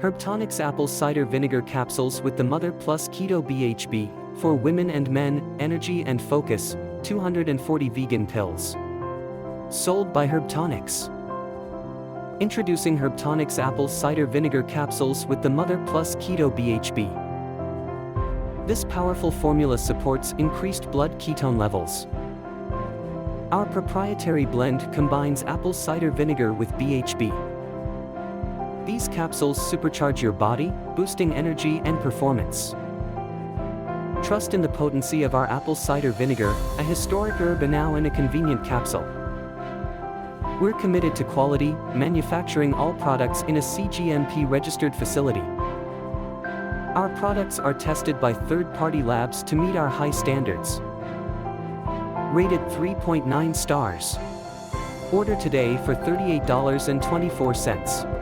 Herbtonics apple cider vinegar capsules with the Mother Plus Keto BHB, for women and men, energy and focus, 240 vegan pills. Sold by Herbtonics. Introducing Herbtonics apple cider vinegar capsules with the Mother Plus Keto BHB. This powerful formula supports increased blood ketone levels. Our proprietary blend combines apple cider vinegar with BHB. These capsules supercharge your body, boosting energy and performance. Trust in the potency of our apple cider vinegar, a historic herb and now in a convenient capsule. We're committed to quality, manufacturing all products in a CGMP-registered facility. Our products are tested by third-party labs to meet our high standards. Rated 3.9 stars. Order today for $38.24.